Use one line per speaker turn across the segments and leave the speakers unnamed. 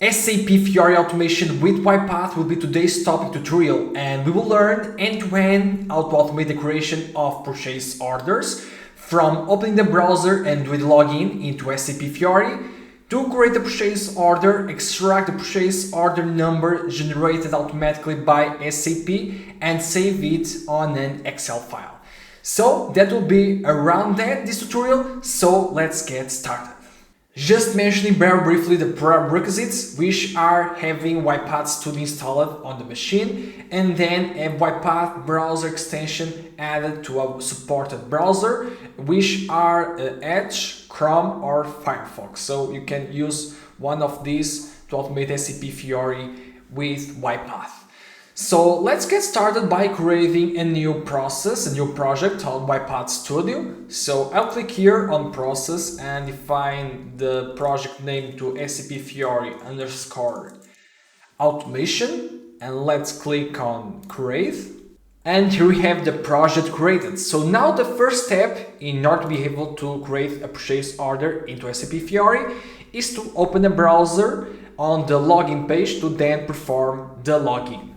SAP Fiori automation with UiPath will be today's topic tutorial, and we will learn end-to-end how to automate the creation of purchase orders from opening the browser and doing login into SAP Fiori to create the purchase order, extract the purchase order number generated automatically by SAP and save it on an Excel file. So that will be around this tutorial, so let's get started. Just mentioning very briefly the prerequisites, which are having UiPath Studio installed on the machine and then a UiPath browser extension added to a supported browser, which are Edge, Chrome or Firefox. So you can use one of these to automate SAP Fiori with UiPath. So let's get started by creating a new process, a new project on UiPath Studio. So I'll click here on process and define the project name to SAP Fiori _automation, and let's click on create. And here we have the project created. So now the first step in order to be able to create a purchase order into SAP Fiori is to open a browser on the login page to then perform the login.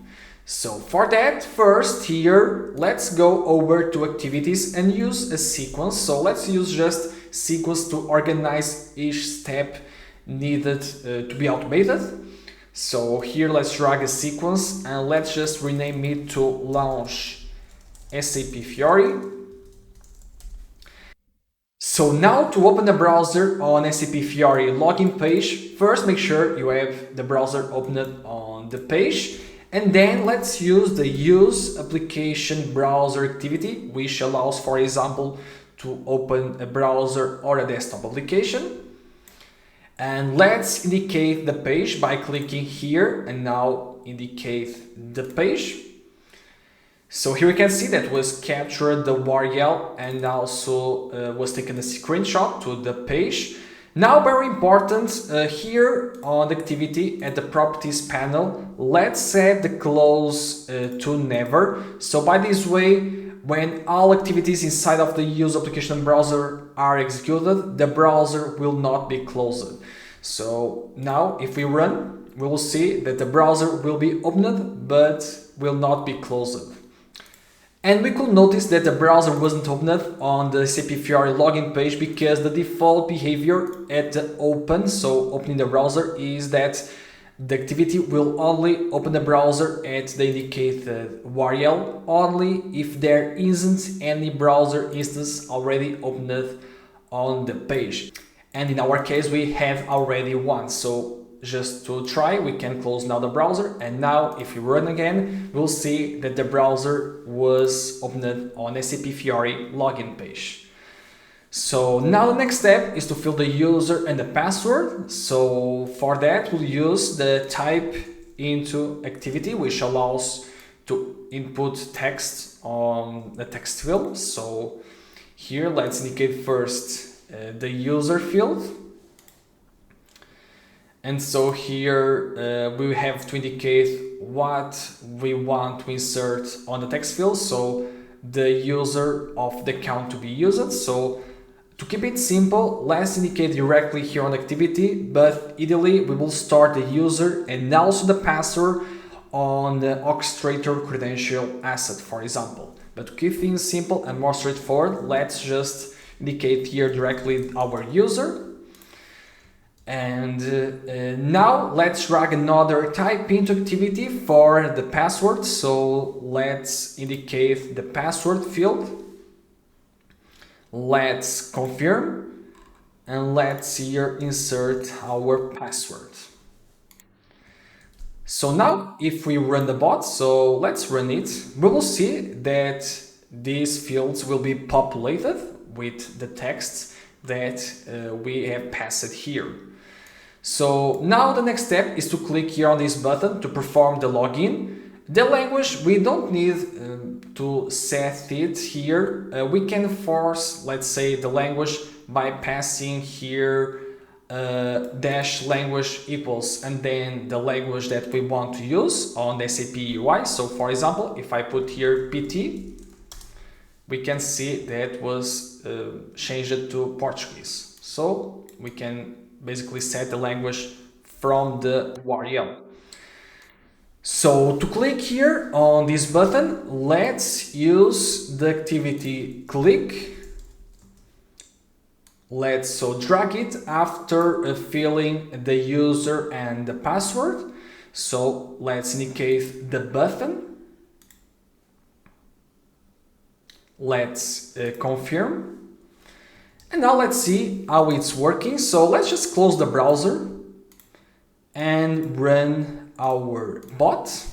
So for that, first here, let's go over to activities and use a sequence. So let's use just sequence to organize each step needed to be automated. So here let's drag a sequence and let's just rename it to launch SAP Fiori. So now to open the browser on SAP Fiori login page, first make sure you have the browser opened on the page. And then let's use the use application browser activity, which allows, for example, to open a browser or a desktop application. And let's indicate the page by clicking here and now indicate the page. So here we can see that was captured the URL and also was taken a screenshot to the page. Now, very important, here on the activity at the properties panel, let's set the close to never. So by this way, when all activities inside of the use application browser are executed, the browser will not be closed. So now if we run, we will see that the browser will be opened, but will not be closed. And we could notice that the browser wasn't opened on the SAP Fiori login page because the default behavior at the open, so opening the browser, is that the activity will only open the browser at the indicated URL only if there isn't any browser instance already opened on the page. And in our case, we have already one. So just to try, we can close now the browser, and now if we run again, we'll see that the browser was opened on SAP Fiori login page. So now the next step is to fill the user and the password. So for that, we'll use the type into activity, which allows to input text on the text field. So here, let's indicate first the user field. And so here we have to indicate what we want to insert on the text field. So the user of the account to be used. So to keep it simple, let's indicate directly here on activity, but ideally we will start the user and also the password on the orchestrator credential asset, for example. But to keep things simple and more straightforward, let's just indicate here directly our user. And now let's drag another type into activity for the password. So let's indicate the password field. Let's confirm and let's here insert our password. So now if we run the bot, so let's run it, we will see that these fields will be populated with the text that we have passed here. So now the next step is to click here on this button to perform the login. The language, we don't need to set it here. We can force, let's say, the language by passing here dash language equals and then the language that we want to use on the SAP UI. So for example, if I put here PT, we can see that was changed to Portuguese. So we can basically set the language from the URL. So to click here on this button, let's use the activity click. Let's so drag it after filling the user and the password. So let's indicate the button. Let's confirm. And now let's see how it's working. So let's just close the browser and run our bot.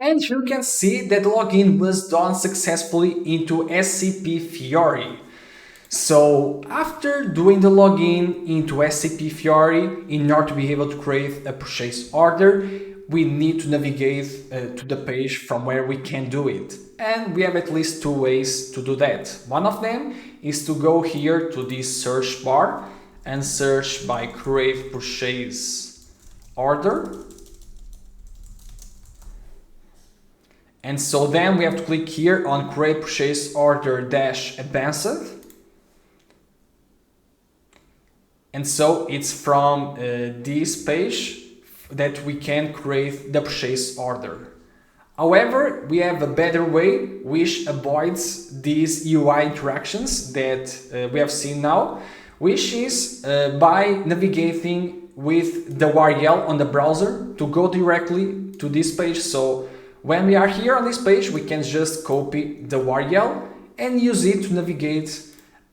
And you can see that login was done successfully into SAP Fiori. So after doing the login into SAP Fiori, in order to be able to create a purchase order, we need to navigate to the page from where we can do it. And we have at least two ways to do that. One of them is to go here to this search bar and search by create purchase order. And so then we have to click here on create purchase order dash advanced. And so it's from this page that we can create the purchase order. However, we have a better way which avoids these UI interactions that we have seen now, which is by navigating with the URL on the browser to go directly to this page. So when we are here on this page, we can just copy the URL and use it to navigate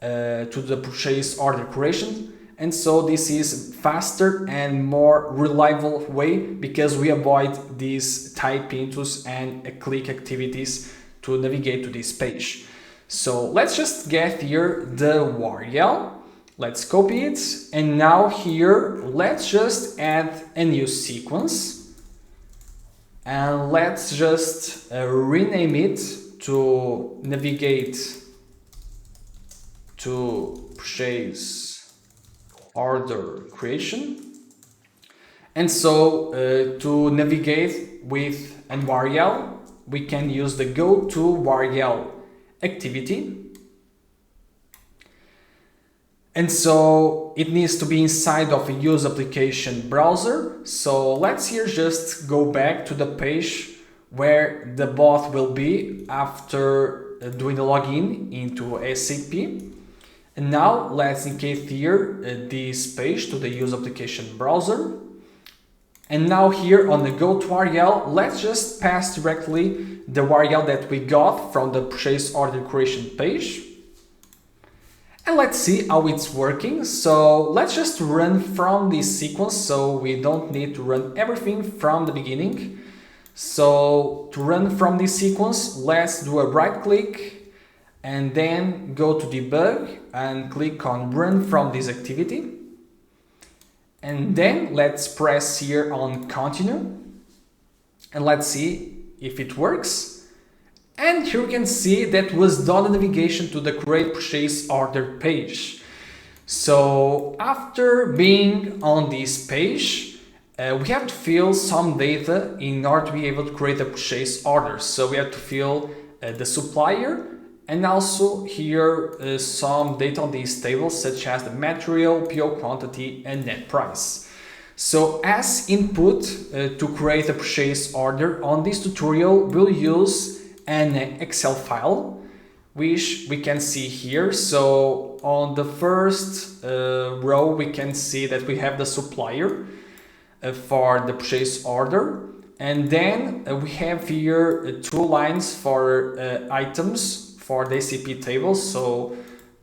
to the purchase order creation. And so this is faster and more reliable way because we avoid these type intos and click activities to navigate to this page. So let's just get here the URL. Let's copy it. And now here, let's just add a new sequence. And let's just rename it to navigate to purchase order creation. And so to navigate with an URL, we can use the go to URL activity. And so it needs to be inside of a use application browser. So let's here just go back to the page where the bot will be after doing the login into SAP. And now let's indicate here this page to the use application browser. And now here on the go to URL, let's just pass directly the URL that we got from the purchase order creation page. And let's see how it's working. So let's just run from this sequence so we don't need to run everything from the beginning. So to run from this sequence, let's do a right click and then go to debug and click on run from this activity. And then let's press here on continue and let's see if it works. And here you can see that was done the navigation to the create purchase order page. So after being on this page, we have to fill some data in order to be able to create a purchase order. So we have to fill the supplier and also here some data on these tables such as the material, PO quantity and net price. So as input to create a purchase order on this tutorial, we'll use an Excel file, which we can see here. So on the first row, we can see that we have the supplier for the purchase order. And then we have here two lines for items for the SAP tables. So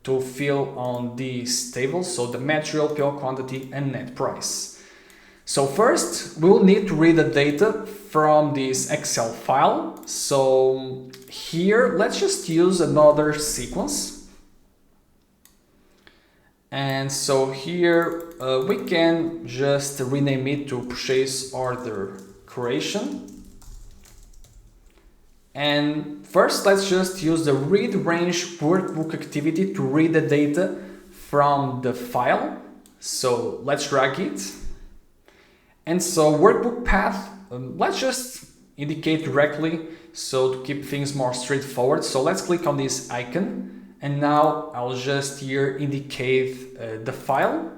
to fill on these tables, so the material, PO quantity and net price. So first, we will need to read the data from this Excel file. So here, let's just use another sequence. And so here, we can just rename it to purchase order creation. And first, let's just use the read range workbook activity to read the data from the file. So let's drag it. And so workbook path, let's just indicate directly so to keep things more straightforward. So let's click on this icon And now I'll just here indicate the file.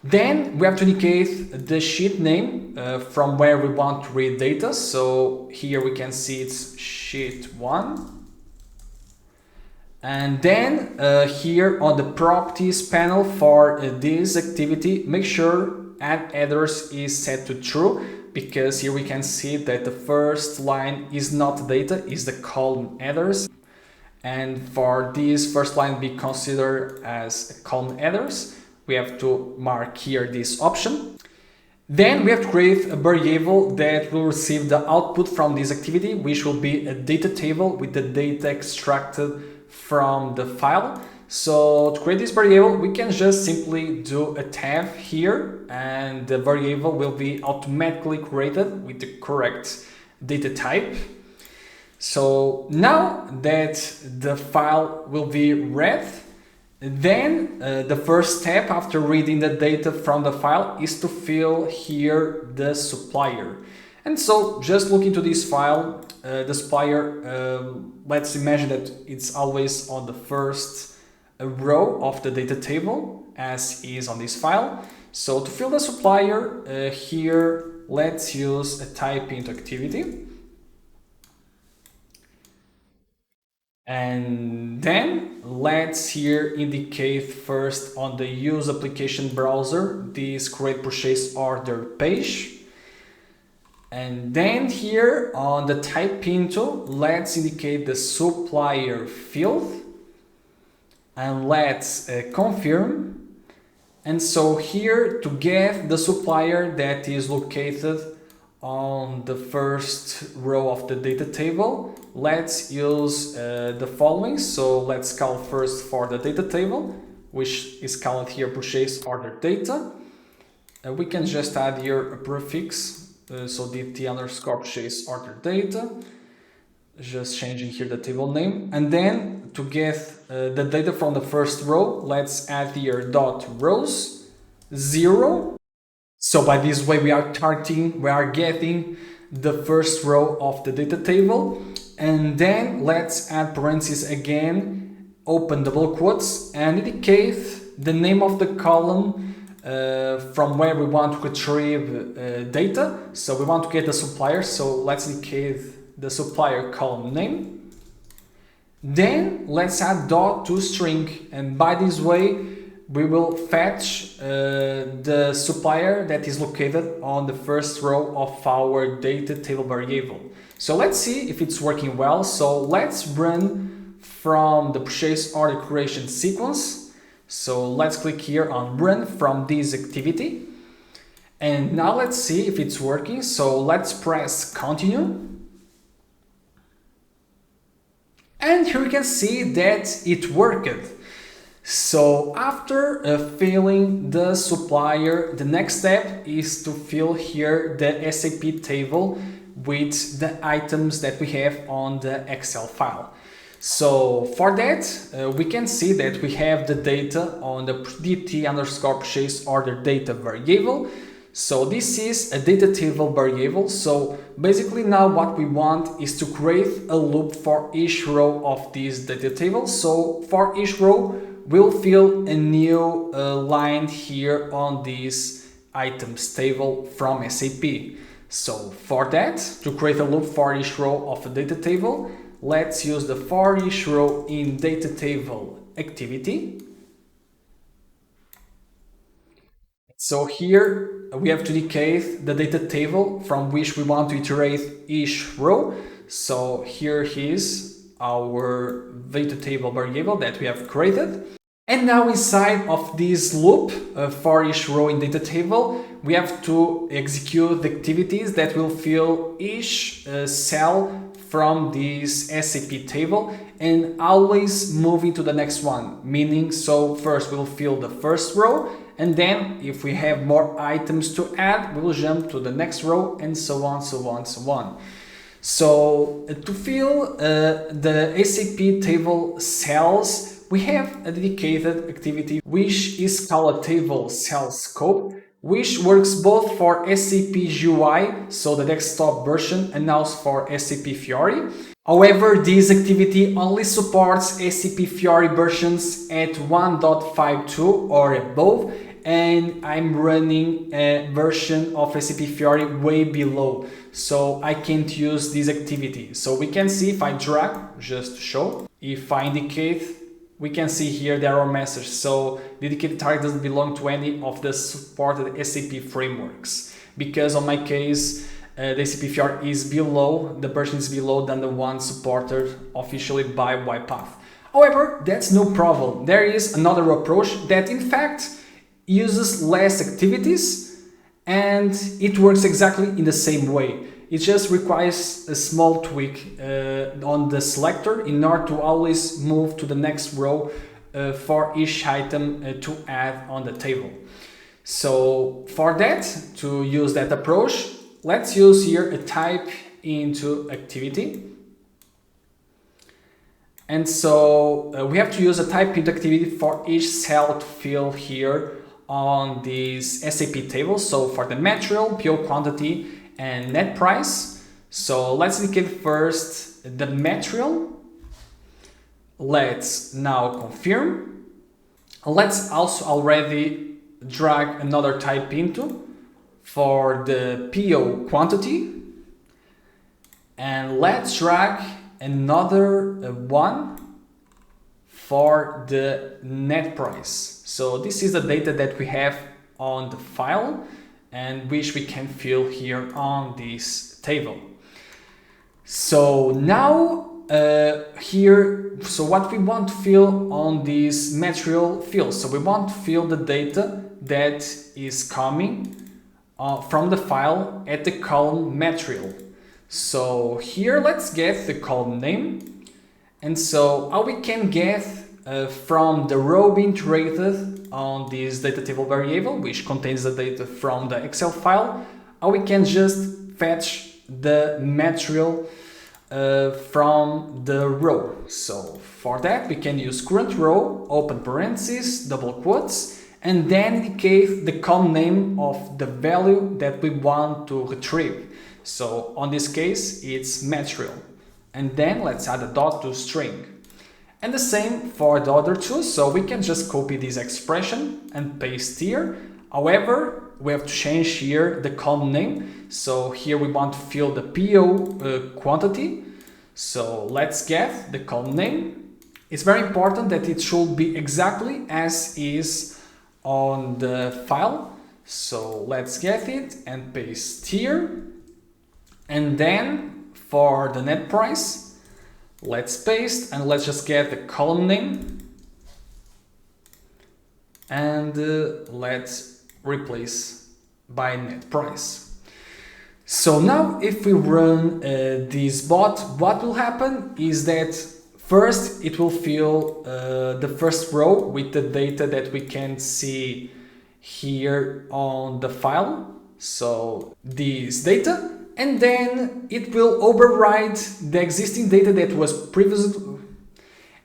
Then we have to indicate the sheet name from where we want to read data. So here we can see it's sheet 1. And then here on the properties panel for this activity, make sure add headers is set to true, because here we can see that the first line is not data, is the column headers. And for this first line be considered as column headers, we have to mark here this option. Then we have to create a variable that will receive the output from this activity, which will be a data table with the data extracted from the file. So to create this variable, we can just simply do a tab here, and the variable will be automatically created with the correct data type. So now that the file will be read, then the first step after reading the data from the file is to fill here the supplier. And so just look into this file, the supplier, let's imagine that it's always on the first row of the data table, as is on this file. So to fill the supplier, here let's use a type into activity. And then let's here indicate first on the use application browser this create purchase order page. And then here on the type into, let's indicate the supplier field. And let's confirm. And so here to get the supplier that is located on the first row of the data table, let's use the following. So let's call first for the data table, which is called here purchase order data. We can just add here a prefix, so dt underscore purchase order data, just changing here the table name. And then to get the data from the first row, let's add here dot rows 0. So by this way we are getting the first row of the data table. And then let's add parentheses again, open double quotes, and indicate the name of the column from where we want to retrieve data. So we want to get the supplier, so let's indicate the supplier column name. Then let's add dot to string, and by this way we will fetch the supplier that is located on the first row of our data table variable. So let's see if it's working well. So let's run from the purchase order creation sequence. So let's click here on run from this activity. And now let's see if it's working. So let's press continue. And here we can see that it worked. So after filling the supplier, the next step is to fill here the SAP table with the items that we have on the Excel file. So for that, we can see that we have the data on the dt underscore purchase order data variable. So this is a data table variable. So basically now what we want is to create a loop for each row of this data table. So for each row, we'll fill a new line here on this items table from SAP. So for that, to create a loop for each row of a data table, let's use the for each row in data table activity. So here we have to indicate the data table from which we want to iterate each row. So here is our data table variable that we have created. And now inside of this loop for each row in data table, we have to execute the activities that will fill each cell from this SAP table and always moving to the next one. Meaning, so first we'll fill the first row, and then if we have more items to add, we'll jump to the next row, and so on, so on, so on. So to fill the SAP table cells, we have a dedicated activity which is called a table cell scope, which works both for SAP GUI, so the desktop version, and also for SAP Fiori. However, this activity only supports SAP Fiori versions at 1.52 or above, and I'm running a version of SAP Fiori way below, so I can't use this activity. So we can see if I drag, just to show, if I indicate, we can see here the error message. So dedicated target doesn't belong to any of the supported SAP frameworks, because on my case, the SAP Fiori is below, the version is below than the one supported officially by UiPath. However, that's no problem. There is another approach that in fact uses less activities and it works exactly in the same way. It just requires a small tweak on the selector in order to always move to the next row for each item to add on the table. So for that, to use that approach, let's use here a type into activity. And so we have to use a type into activity for each cell to fill here on this SAP table. So for the material, PO quantity, and net price. So let's indicate first the material. Let's now confirm. Let's also already drag another type into for the PO quantity, and let's drag another one for the net price. So this is the data that we have on the file and which we can fill here on this table. So now so what we want to fill on this material field. So we want to fill the data that is coming from the file at the column material. So here let's get the column name, and so how we can get from the row being iterated on this data table variable, which contains the data from the Excel file, how we can just fetch the material from the row. So for that we can use current row, open parentheses, double quotes, and then indicate the column name of the value that we want to retrieve. So on this case, it's material. And then let's add a dot to string. And the same for the other two. So we can just copy this expression and paste here. However, we have to change here the column name. So here we want to fill the PO quantity. So let's get the column name. It's very important that it should be exactly as is on the file. So let's get it and paste here. And then for the net price, let's paste and let's just get the column name. And let's replace by net price. So now if we run this bot, what will happen is that first it will fill the first row with the data that we can see here on the file. So this data, and then it will override the existing data that was previously,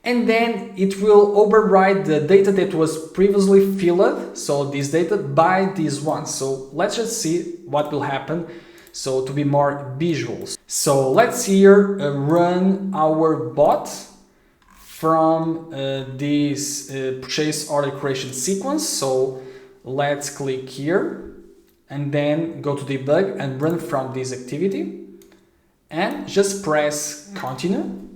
and then it will override the data that was previously filled, so this data, by this one. So let's just see what will happen, so to be more visual. So let's here run our bot from this purchase order creation sequence. So let's click here and then go to debug and run from this activity and just press continue.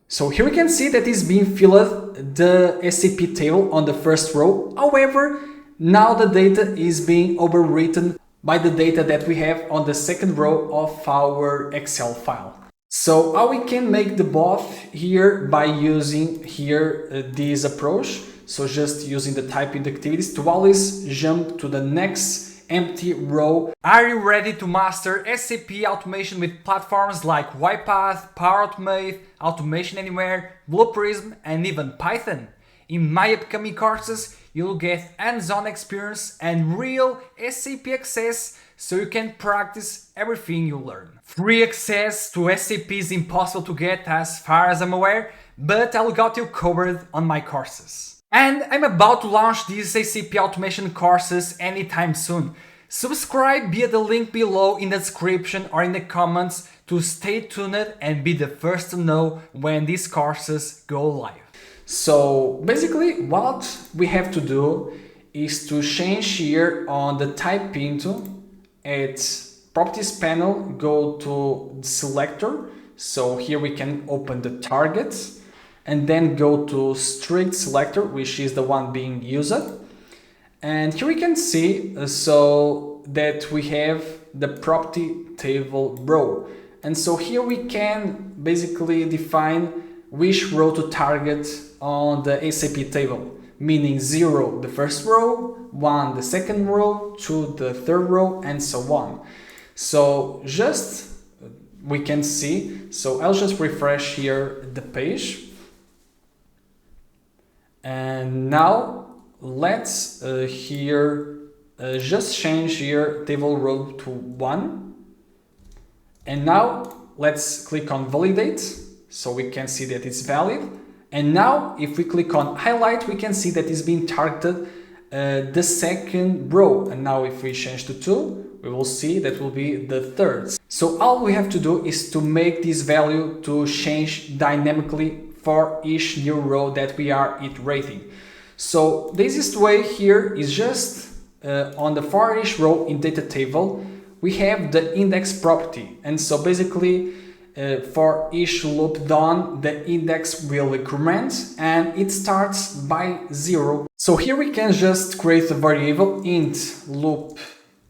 So here we can see that is being filled the SAP table on the first row. However, now the data is being overwritten by the data that we have on the second row of our Excel file. So how we can make the bot here by using here this approach. So just using the typing activities to always jump to the next empty row. Are you ready to master SAP automation with platforms like UiPath, Power Automate, Automation Anywhere, Blue Prism, and even Python? In my upcoming courses, you'll get hands-on experience and real SAP access so you can practice everything you learn. Free access to SAP is impossible to get as far as I'm aware, but I'll got you covered on my courses. And I'm about to launch these SAP automation courses anytime soon. Subscribe via the link below in the description or in the comments to stay tuned and be the first to know when these courses go live. So basically what we have to do is to change here on the type into at properties panel, go to the selector. So here we can open the targets and then go to strict selector, which is the one being used. And here we can see so that we have the property table row. And so here we can basically define which row to target on the SAP table, meaning 0 the first row, 1 the second row, 2 the third row, and so on. So just we can see, so I'll just refresh here the page. And now let's just change here table row to 1. And now let's click on validate so we can see that it's valid. And now if we click on highlight, we can see that it's being targeted the second row. And now if we change to 2, we will see that will be the third. So all we have to do is to make this value to change dynamically for each new row that we are iterating. So the easiest way here is just on the for each row in data table, we have the index property. And so basically for each loop done, the index will increment and it starts by 0. So here we can just create a variable int loop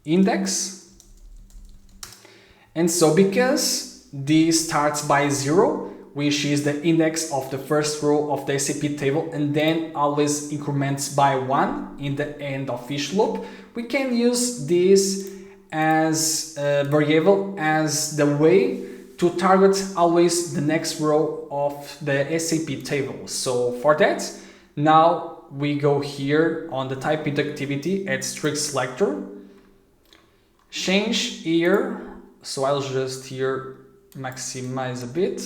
index. And so because this starts by 0, which is the index of the first row of the SAP table, and then always increments by 1 in the end of each loop, we can use this as a variable as the way to target always the next row of the SAP table. So for that, now we go here on the type into activity at strict selector, change here, so I'll just here maximize a bit,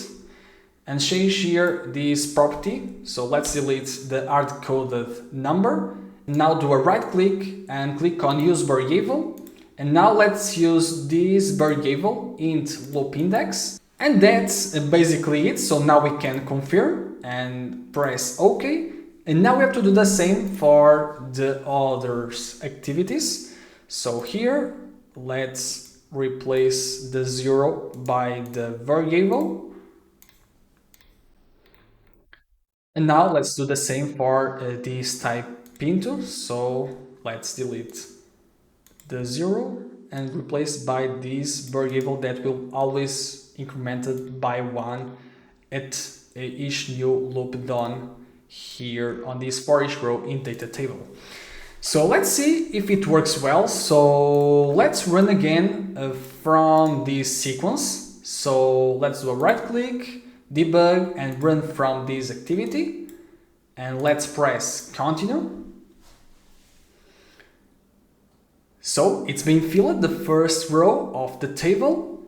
and change here this property. So let's delete the hard-coded number. Now do a right click and click on use variable. And now let's use this variable int loop index. And that's basically it. So now we can confirm and press OK. And now we have to do the same for the other activities. So here, let's replace the 0 by the variable. And now let's do the same for this type into. So let's delete the 0 and replace by this variable that will always incremented by 1 at each new loop done here on this for each row in data table. So let's see if it works well. So let's run again from this sequence. So let's do a right click, debug, and run from this activity. And let's press continue. So it's been filled the first row of the table.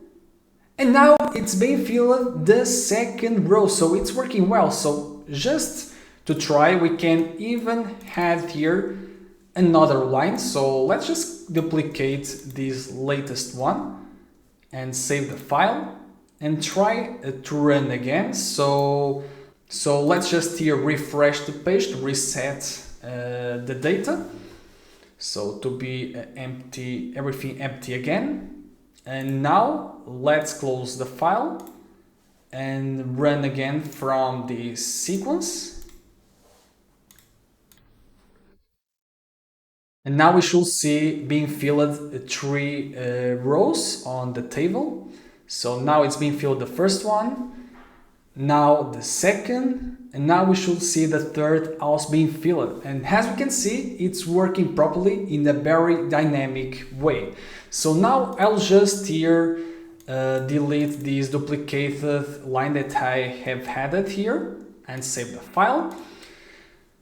And now it's been filled the second row. So it's working well. So just to try, we can even add here another line. So let's just duplicate this latest one and save the file and try to run again. So let's just here refresh the page to reset the data. So to be empty, everything empty again. And now let's close the file and run again from the sequence. And now we should see being filled 3 rows on the table. So now it's being filled the first one, now the second, and now we should see the third also being filled. And as we can see, it's working properly in a very dynamic way. So now I'll just here delete this duplicated line that I have added here and save the file.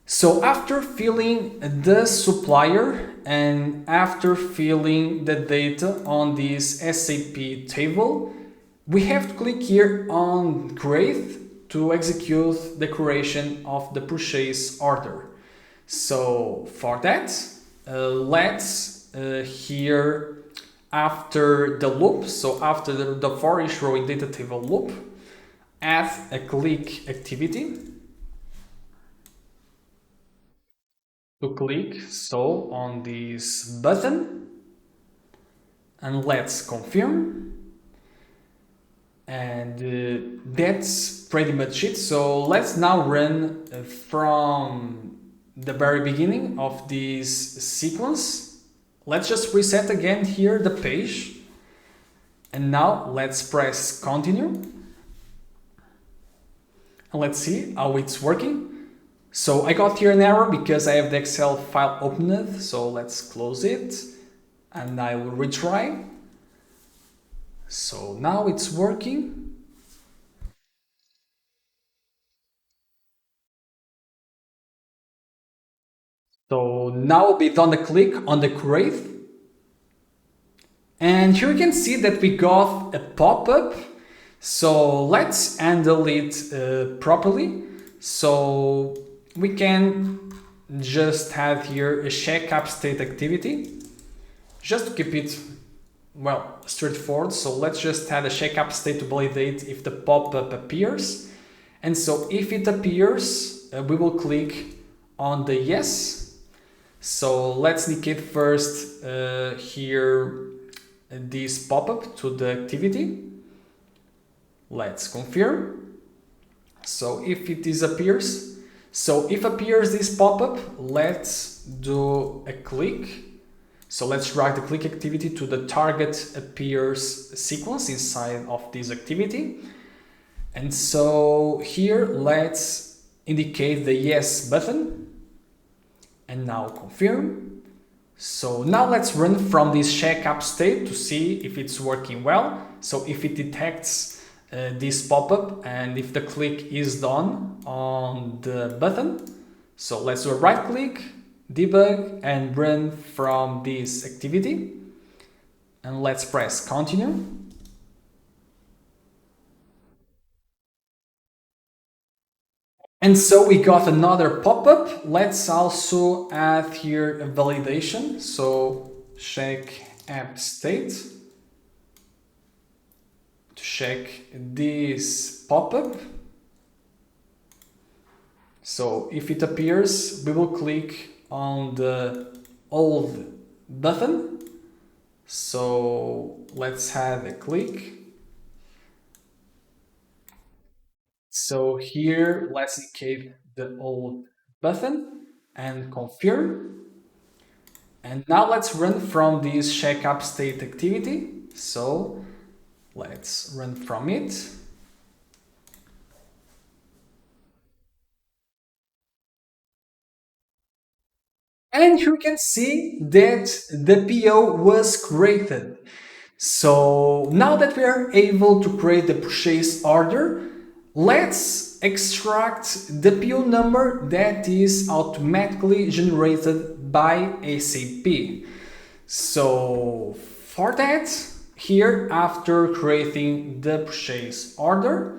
So after filling the supplier and after filling the data on this SAP table, we have to click here on create to execute the creation of the purchase order. So for that, let's here after the loop, so after the for each row in data table loop, add a click activity to click so on this button, and let's confirm. And that's pretty much it. So let's now run from the very beginning of this sequence. Let's just reset again here the page. And now let's press continue. And let's see how it's working. So I got here an error because I have the Excel file opened. So let's close it and I will retry. So now it's working. So now we done the click on the create. And here you can see that we got a pop-up. So let's handle it properly. So we can just have here a check app state activity, just to keep it, well, straightforward. So let's just add a check app state to validate if the pop-up appears. And so if it appears, we will click on the yes. So let's indicate first here this pop-up to the activity. Let's confirm. So if it disappears, so if appears this pop-up, let's do a click. So let's drag the click activity to the target appears sequence inside of this activity. And so here let's indicate the yes button and now confirm. So now let's run from this check app state to see if it's working well. So if it detects this pop-up and if the click is done on the button. So let's do a right click, debug and run from this activity. And let's press continue. And so we got another pop-up. Let's also add here a validation. So check app state to check this pop-up. So if it appears, we will click on the old button. So let's add a click. So here, let's indicate the old button and confirm. And now let's run from this check app state activity. So let's run from it. And you can see that the PO was created. So now that we are able to create the purchase order, let's extract the PO number that is automatically generated by SAP. So for that, here after creating the purchase order,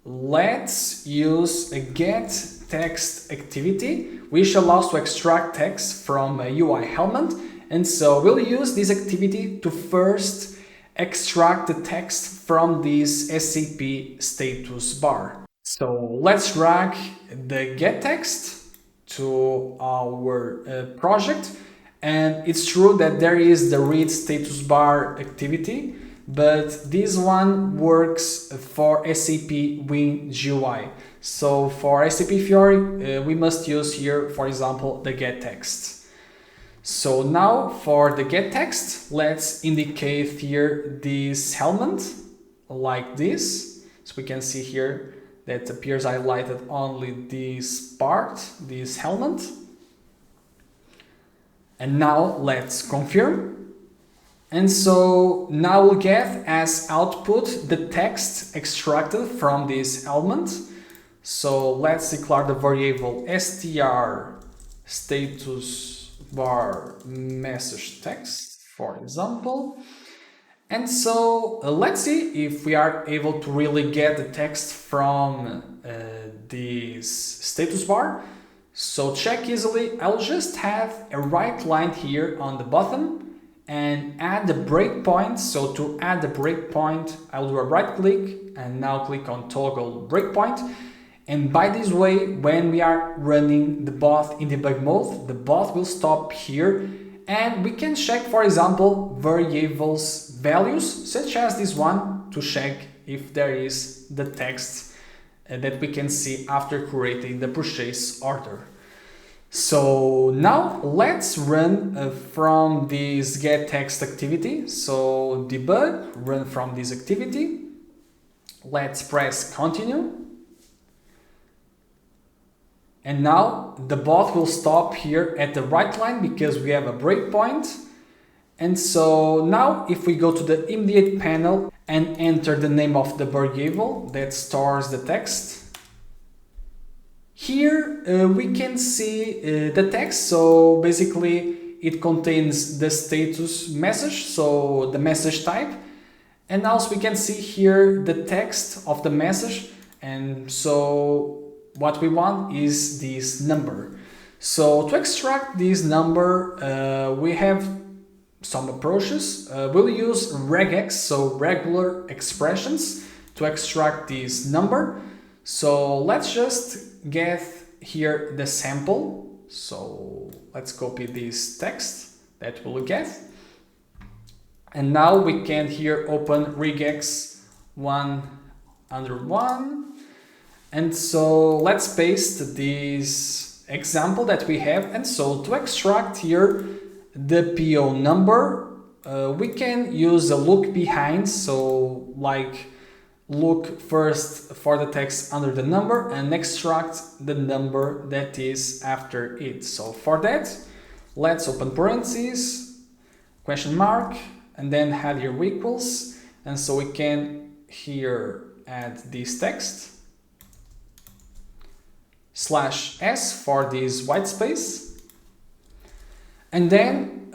let's use a get text activity, which allows to extract text from a UI element. And so we'll use this activity to first extract the text from this SAP status bar. So let's drag the get text to our project. And it's true that there is the read status bar activity, but this one works for SAP WinGUI. So for SAP Fiori, we must use here, for example, the get text. So now for the get text, let's indicate here this element like this. So we can see here that appears highlighted only this part, this element. And now let's confirm. And so now we'll get as output the text extracted from this element. So let's declare the variable str status bar message text, for example. And so let's see if we are able to really get the text from this status bar. So check easily, I'll just have a right line here on the bottom and add the breakpoint. So to add the breakpoint, I'll do a right click and now click on toggle breakpoint. And by this way, when we are running the bot in debug mode, the bot will stop here and we can check, for example, variables values, such as this one, to check if there is the text that we can see after creating the purchase order. So now let's run from this get text activity. So debug, run from this activity. Let's press continue. And now the bot will stop here at the right line because we have a breakpoint. And so now if we go to the immediate panel and enter the name of the variable that stores the text, here we can see the text. So basically it contains the status message, so the message type. And also we can see here the text of the message. And so what we want is this number. So to extract this number, we have some approaches. We'll use RegEx, so regular expressions, to extract this number. So let's just get here the sample. So let's copy this text that we'll get. And now we can here open RegEx 101. And so let's paste this example that we have. And so to extract here the PO number, we can use a look behind. So like look first for the text under the number and extract the number that is after it. So for that, let's open parentheses, question mark, and then add here equals. And so we can here add this text. /s for this white space, and then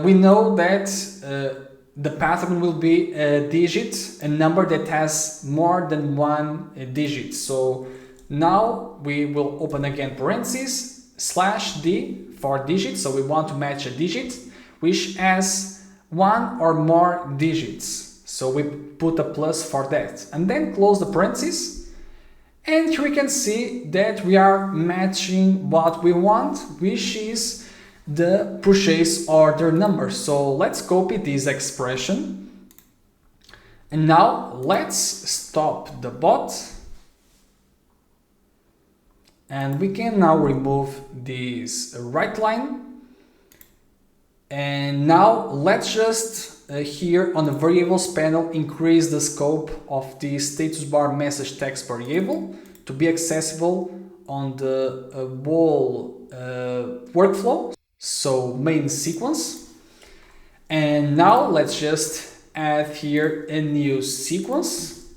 we know that the pattern will be a digit, a number that has more than one digit. So now we will open again parentheses, /d for digit, so we want to match a digit which has one or more digits, so we put a plus for that, and then close the parentheses. And here we can see that we are matching what we want, which is the purchase order number. So let's copy this expression. And now let's stop the bot. And we can now remove this right line. And now let's just here on the variables panel increase the scope of the status bar message text variable to be accessible on the whole workflow, so main sequence. And now let's just add here a new sequence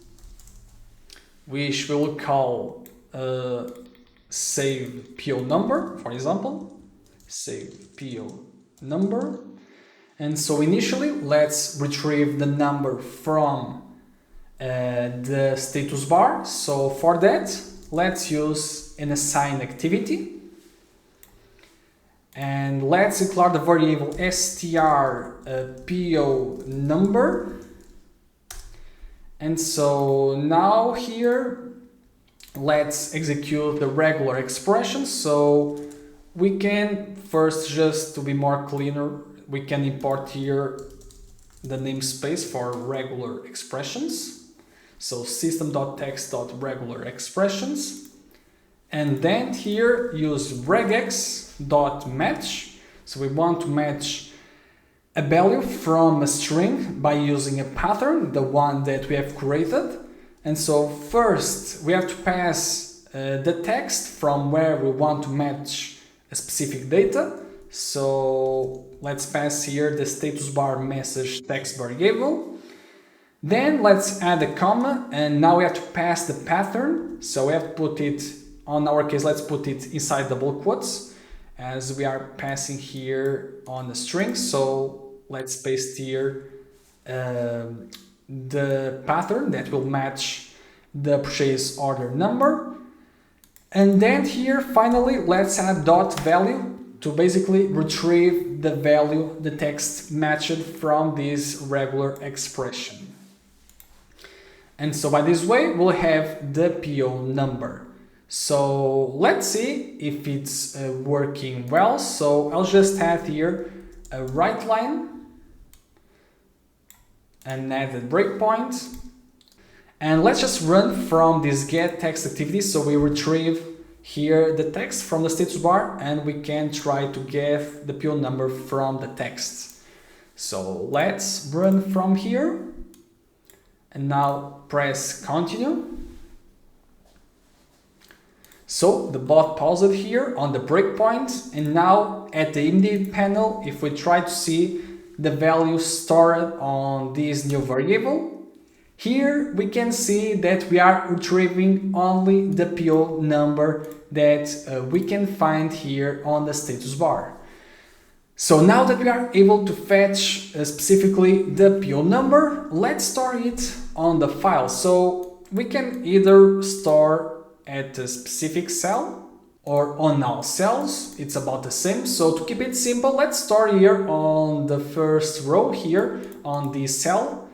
which we'll call save PO number, for example, save PO number. And so initially, let's retrieve the number from the status bar. So for that, let's use an assign activity. And let's declare the variable str PO number. And so now here, let's execute the regular expression. So we can first, just to be more cleaner, we can import here the namespace for regular expressions. So system.text.regular expressions. And then here use regex.match. So we want to match a value from a string by using a pattern, the one that we have created. And so first we have to pass the text from where we want to match a specific data. So let's pass here the status bar message text variable. Then let's add a comma, and now we have to pass the pattern. So we have to put it, on our case, let's put it inside double quotes as we are passing here on the string. So let's paste here the pattern that will match the purchase order number. And then here, finally, let's add dot value to basically retrieve the value, the text matched from this regular expression. And so by this way, we'll have the PO number. So let's see if it's working well. So I'll just add here a right line and add a breakpoint. And let's just run from this get text activity. So we retrieve here the text from the status bar and we can try to get the PO number from the text. So let's run from here and now press continue. So the bot paused here on the breakpoint, and now at the indeed panel, if we try to see the value stored on this new variable, here we can see that we are retrieving only the PO number that we can find here on the status bar. So now that we are able to fetch specifically the PO number, let's store it on the file. So we can either store at a specific cell or on all cells. It's about the same. So to keep it simple, let's store here on the first row here on the cell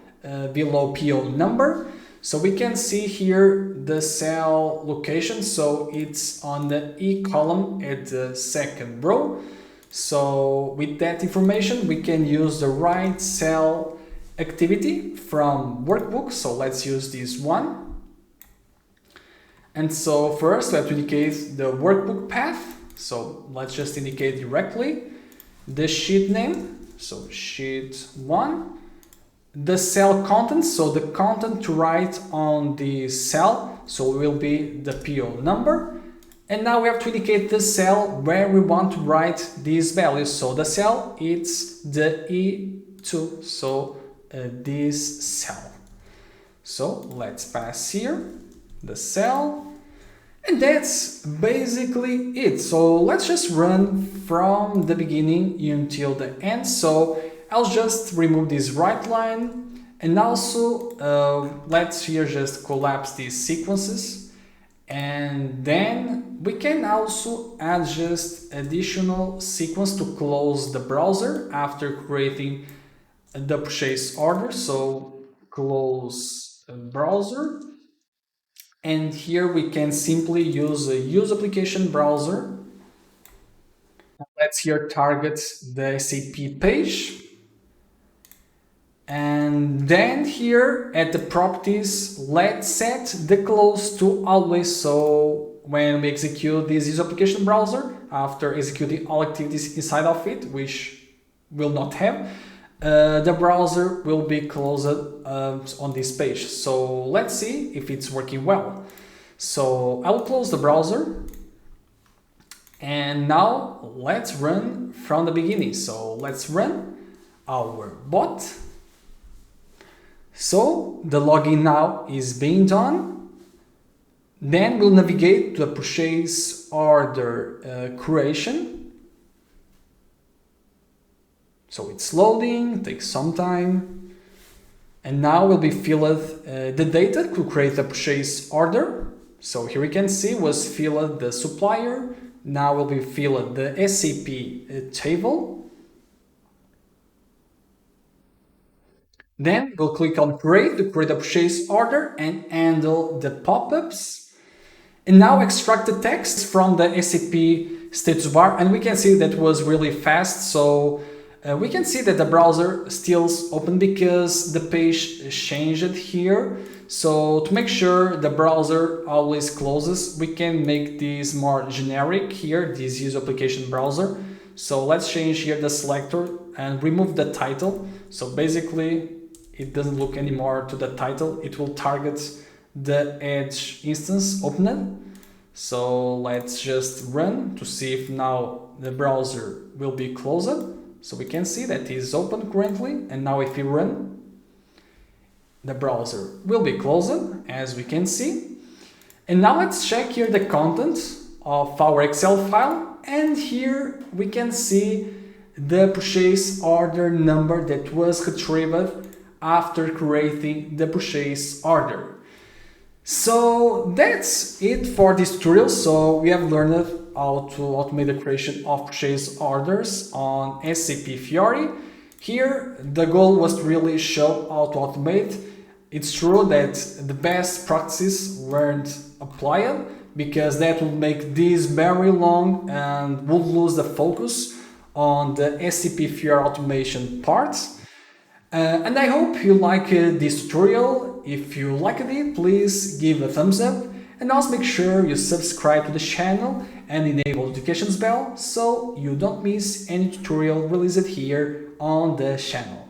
below PO number. So we can see here the cell location. So it's on the E column at the second row. So with that information, we can use the right cell activity from workbook. So let's use this one. And so first we have to indicate the workbook path. So let's just indicate directly the sheet name. So sheet 1. The cell content. So the content to write on the cell. So will be the PO number. And now we have to indicate the cell where we want to write these values. So the cell, it's the E2. So this cell. So let's pass here the cell, and that's basically it. So let's just run from the beginning until the end. So I'll just remove this right line, and also let's here just collapse these sequences, and then we can also add just additional sequence to close the browser after creating the purchase order. So close browser. And here we can simply use a use application browser. Let's here target the SAP page. And then here at the properties, let's set the close to always. So when we execute this use application browser, after executing all activities inside of it, which will not have, the browser will be closed on this page. So let's see if it's working well. So I will close the browser, and now let's run from the beginning. So let's run our bot. So the login now is being done. Then we'll navigate to the purchase order creation. So it's loading, takes some time. And now will be filled the data to create the purchase order. So here we can see was filled the supplier. Now will be filled the SAP table. Then we'll click on create to create a purchase order and handle the pop-ups. And now extract the text from the SAP status bar. And we can see that was really fast. So we can see that the browser still's open because the page changed here. So to make sure the browser always closes, we can make this more generic here, this use application browser. So let's change here the selector and remove the title. So basically it doesn't look anymore to the title. It will target the Edge instance opened. So let's just run to see if now the browser will be closed. So we can see that it is open currently, and now if we run, the browser will be closed, as we can see. And now let's check here the content of our Excel file, and here we can see the purchase order number that was retrieved after creating the purchase order. So that's it for this tutorial. So we have learned how to automate the creation of purchase orders on SAP Fiori. Here, the goal was to really show how to automate. It's true that the best practices weren't applied because that would make this very long and would lose the focus on the SAP Fiori automation parts. And I hope you liked this tutorial. If you liked it, please give a thumbs up and also make sure you subscribe to the channel and enable notifications bell so you don't miss any tutorial released here on the channel.